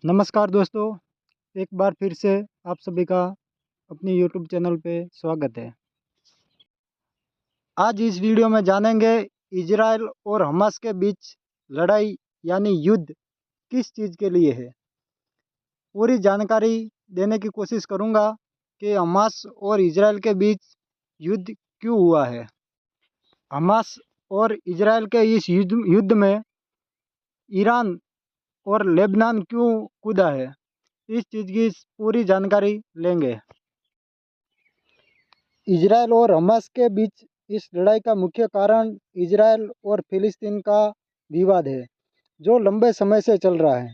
नमस्कार दोस्तों, एक बार फिर से आप सभी का अपनी यूट्यूब चैनल पे स्वागत है। आज इस वीडियो में जानेंगे इजराइल और हमास के बीच लड़ाई यानी युद्ध किस चीज़ के लिए है। पूरी जानकारी देने की कोशिश करूंगा कि हमास और इजराइल के बीच युद्ध क्यों हुआ है। हमास और इजराइल के इस युद्ध में ईरान और लेबनान क्यों कूदा है, इस चीज़ की पूरी जानकारी लेंगे। इजराइल और हमास के बीच इस लड़ाई का मुख्य कारण इजराइल और फिलिस्तीन का विवाद है, जो लंबे समय से चल रहा है।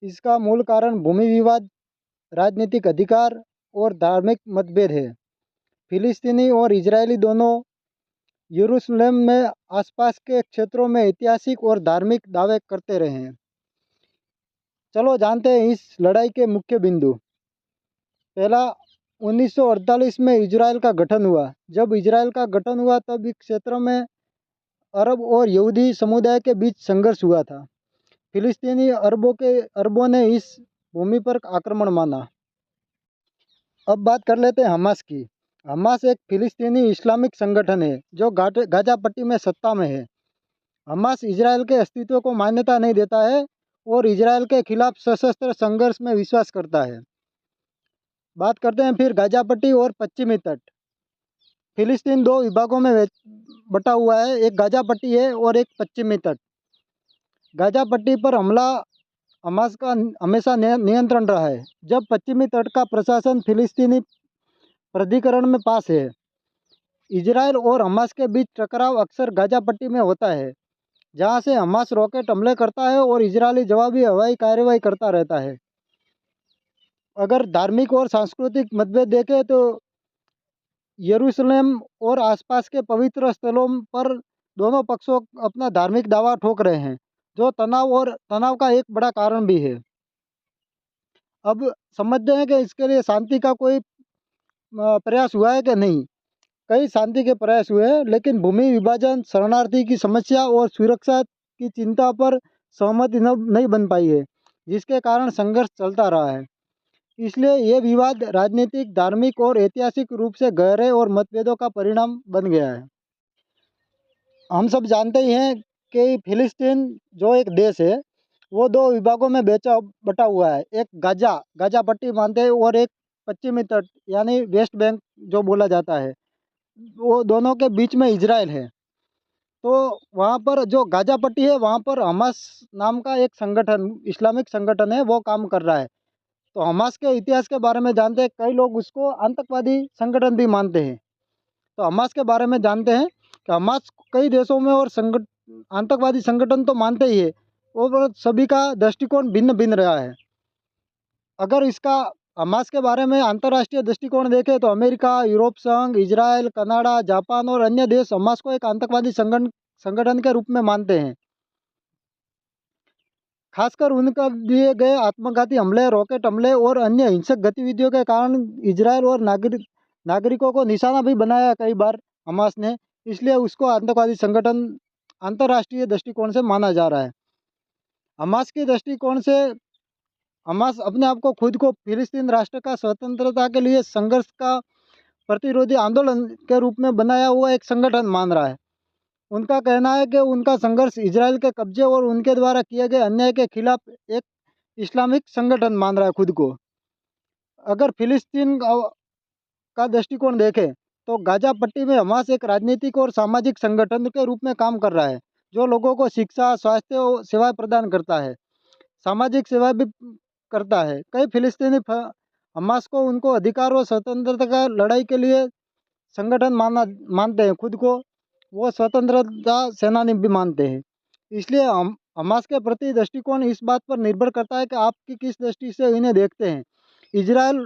इसका मूल कारण भूमि विवाद, राजनीतिक अधिकार और धार्मिक मतभेद है। फिलिस्तीनी और इजरायली दोनों यरूशलेम में आसपास के क्षेत्रों में ऐतिहासिक और धार्मिक दावे करते रहे हैं। चलो जानते हैं इस लड़ाई के मुख्य बिंदु। पहला, 1948 में इजराइल का गठन हुआ। जब इजराइल का गठन हुआ तब इस क्षेत्र में अरब और यहूदी समुदाय के बीच संघर्ष हुआ था। फिलिस्तीनी अरबों ने इस भूमि पर आक्रमण माना। अब बात कर लेते हैं हमास की। हमास एक फिलिस्तीनी इस्लामिक संगठन है जो गाजा पट्टी में सत्ता में है। हमास इजराइल के अस्तित्व को मान्यता नहीं देता है और इजराइल के खिलाफ सशस्त्र संघर्ष में विश्वास करता है। बात करते हैं फिर गाजा पट्टी और पश्चिमी तट। फिलिस्तीन दो विभागों में बटा हुआ है, एक गाजा पट्टी है और एक पश्चिमी तट। गाजा पट्टी पर हमला हमास का हमेशा नियंत्रण रहा है, जब पश्चिमी तट का प्रशासन फिलिस्तीनी प्राधिकरण में पास है। इजराइल और हमास के बीच टकराव अक्सर गाजा पट्टी में होता है, जहां से हमास रॉकेट हमले करता है और इजरायली जवाबी हवाई कार्रवाई करता रहता है। अगर धार्मिक और सांस्कृतिक मतभेद देखें तो यरूशलेम और आसपास के पवित्र स्थलों पर दोनों पक्षों अपना धार्मिक दावा ठोक रहे हैं, जो तनाव का एक बड़ा कारण भी है। अब समझते हैं कि इसके लिए शांति का कोई प्रयास हुआ है कि नहीं। कई शांति के प्रयास हुए हैं, लेकिन भूमि विभाजन, शरणार्थी की समस्या और सुरक्षा की चिंता पर सहमति नहीं बन पाई है, जिसके कारण संघर्ष चलता रहा है। इसलिए ये विवाद राजनीतिक, धार्मिक और ऐतिहासिक रूप से गहरे और मतभेदों का परिणाम बन गया है। हम सब जानते ही हैं कि फिलिस्तीन जो एक देश है, वो दो विभागों में बटा हुआ है। एक गाजा पट्टी मानते हैं और एक पश्चिमी तट यानी वेस्ट बैंक जो बोला जाता है। वो दोनों के बीच में इजराइल है। तो वहाँ पर जो गाजा पट्टी है, वहाँ पर हमास नाम का एक संगठन, इस्लामिक संगठन है, वो काम कर रहा है। तो हमास के इतिहास के बारे में जानते हैं, कई लोग उसको आतंकवादी संगठन भी मानते हैं। तो हमास के बारे में जानते हैं कि हमास कई देशों में और आतंकवादी संगठन तो मानते ही है, और सभी का दृष्टिकोण भिन्न भिन्न रहा है। अगर इसका हमास के बारे में अंतर्राष्ट्रीय दृष्टिकोण देखें तो अमेरिका, यूरोप संघ, इजराइल, कनाडा, जापान और अन्य देश हमास को एक आतंकवादी संगठन के रूप में मानते हैं। खासकर उनका दिए गए आत्मघाती हमले, रॉकेट हमले और अन्य हिंसक गतिविधियों के कारण इजराइल और नागरिकों को निशाना भी बनाया कई बार हमास ने। इसलिए उसको आतंकवादी संगठन अंतर्राष्ट्रीय दृष्टिकोण से माना जा रहा है। हमास के दृष्टिकोण से हमास अपने आप को खुद को फिलिस्तीन राष्ट्र का स्वतंत्रता के लिए संघर्ष का प्रतिरोधी आंदोलन के रूप में बनाया हुआ एक संगठन मान रहा है। उनका कहना है कि उनका संघर्ष इजराइल के कब्जे और उनके द्वारा किए गए अन्याय के खिलाफ एक इस्लामिक संगठन मान रहा है खुद को। अगर फिलिस्तीन का दृष्टिकोण देखें तो गाजा पट्टी में हमास एक राजनीतिक और सामाजिक संगठन के रूप में काम कर रहा है, जो लोगों को शिक्षा, स्वास्थ्य और सेवाएं प्रदान करता है, सामाजिक सेवा भी करता है। कई फिलिस्तीनी हमास को उनको अधिकार और स्वतंत्रता का लड़ाई के लिए संगठन मानते हैं खुद को। वो स्वतंत्रता सेनानी भी मानते हैं। इसलिए हम हमास के प्रति दृष्टिकोण इस बात पर निर्भर करता है कि आपकी किस दृष्टि से इन्हें देखते हैं। इजराइल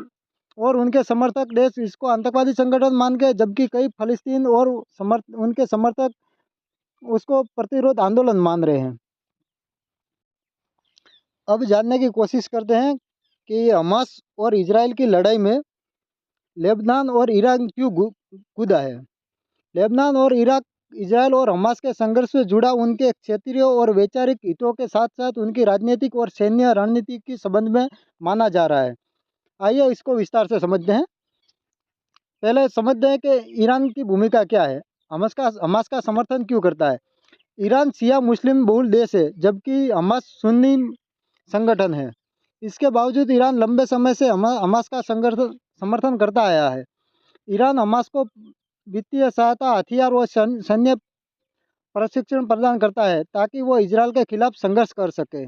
और उनके समर्थक देश इसको आतंकवादी संगठन मान के, जबकि कई फलस्तीन और उनके समर्थक उसको प्रतिरोध आंदोलन मान रहे हैं। अब जानने की कोशिश करते हैं कि हमास और इजराइल की लड़ाई में लेबनान और ईराक क्यों कूदा है। लेबनान और ईराक इजरायल और हमास के संघर्ष से जुड़ा उनके क्षेत्रीय और वैचारिक हितों के साथ साथ उनकी राजनीतिक और सैन्य रणनीति के संबंध में माना जा रहा है। आइए इसको विस्तार से समझते हैं। पहले समझते हैं कि ईरान की भूमिका क्या है, हमास का समर्थन क्यों करता है। ईरान शिया मुस्लिम बहुल देश है, जबकि हमास सुन्नी संगठन है। इसके बावजूद ईरान लंबे समय से हमास का समर्थन करता आया है। ईरान हमास को वित्तीय सहायता, हथियार और सैन्य प्रशिक्षण प्रदान करता है ताकि वो इजरायल के खिलाफ संघर्ष कर सके।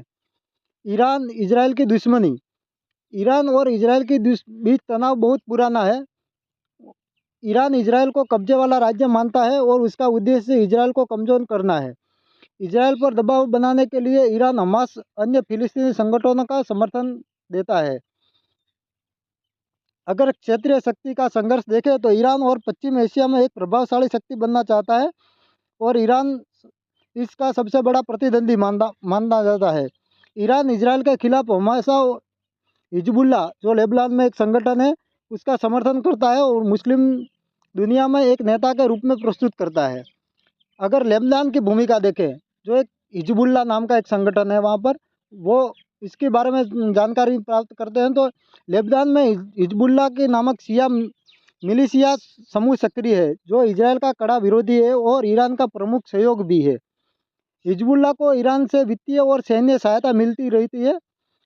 ईरान इजरायल की दुश्मनी, ईरान और इजरायल के बीच तनाव बहुत पुराना है। ईरान इजरायल को कब्जे वाला राज्य मानता है और उसका उद्देश्य इजरायल को कमजोर करना है। इजरायल पर दबाव बनाने के लिए ईरान हमास अन्य फिलिस्तीनी संगठनों का समर्थन देता है। अगर क्षेत्रीय शक्ति का संघर्ष देखें तो ईरान और पश्चिम एशिया में एक प्रभावशाली शक्ति बनना चाहता है और ईरान इसका सबसे बड़ा प्रतिद्वंदी माना जाता है। ईरान इजरायल के खिलाफ हमेशा हिजबुल्लाह, जो लेबनान में एक संगठन है, उसका समर्थन करता है और मुस्लिम दुनिया में एक नेता के रूप में प्रस्तुत करता है। अगर लेबनान की भूमिका देखें, जो एक हिजबुल्लाह नाम का एक संगठन है वहाँ पर, वो इसके बारे में जानकारी प्राप्त करते हैं तो लेबनान में हिजबुल्लाह के नामक शिया मिलिशिया समूह सक्रिय है, जो इजरायल का कड़ा विरोधी है और ईरान का प्रमुख सहयोग भी है। हिजबुल्लाह को ईरान से वित्तीय और सैन्य सहायता मिलती रहती है।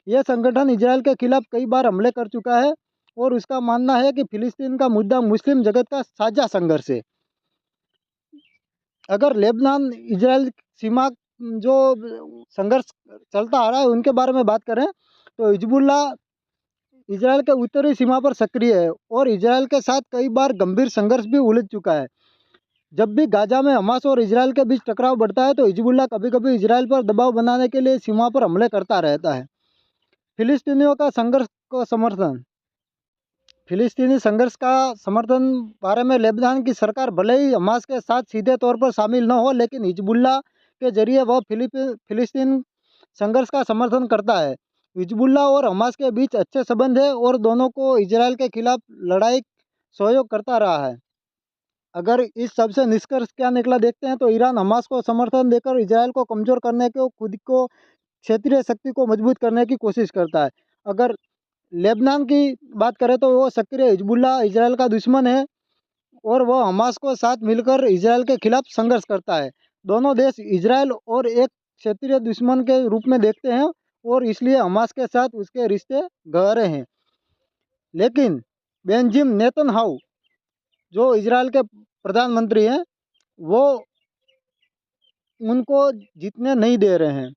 यह संगठन इजरायल के खिलाफ कई बार हमले कर चुका है और उसका मानना है कि फिलिस्तीन का मुद्दा मुस्लिम जगत का साझा संघर्ष है। अगर लेबनान इजरायल सीमा जो संघर्ष चलता आ रहा है उनके बारे में बात करें तो हिजबुल्लाह इजरायल के उत्तरी सीमा पर सक्रिय है और इजरायल के साथ कई बार गंभीर संघर्ष भी उलझ चुका है। जब भी गाजा में हमास और इजरायल के बीच टकराव बढ़ता है तो हिजबुल्लाह कभी कभी इजरायल पर दबाव बनाने के लिए सीमा पर हमले करता रहता है। फिलिस्तीनियों का संघर्ष को समर्थन, फिलिस्तीनी संघर्ष का समर्थन बारे में लेबनान की सरकार भले ही हमास के साथ सीधे तौर पर शामिल न हो, लेकिन हिजबुल्लाह के जरिए वह फिलिस्तीन संघर्ष का समर्थन करता है। हिजबुल्लाह और हमास के बीच अच्छे संबंध है और दोनों को इजरायल के खिलाफ लड़ाई सहयोग करता रहा है। अगर इस सब से निष्कर्ष क्या निकला देखते हैं तो ईरान हमास को समर्थन देकर इजरायल को कमज़ोर करने को, खुद को क्षेत्रीय शक्ति को मजबूत करने की कोशिश करता है। अगर लेबनान की बात करें तो वो सक्रिय हिजबुल्लाह इजरायल का दुश्मन है और वह हमास को साथ मिलकर इजरायल के खिलाफ संघर्ष करता है। दोनों देश इजरायल और एक क्षेत्रीय दुश्मन के रूप में देखते हैं और इसलिए हमास के साथ उसके रिश्ते गहरे हैं। लेकिन बेंजामिन नेतन्याहू, जो इजरायल के प्रधानमंत्री हैं, वो उनको जीतने नहीं दे रहे हैं।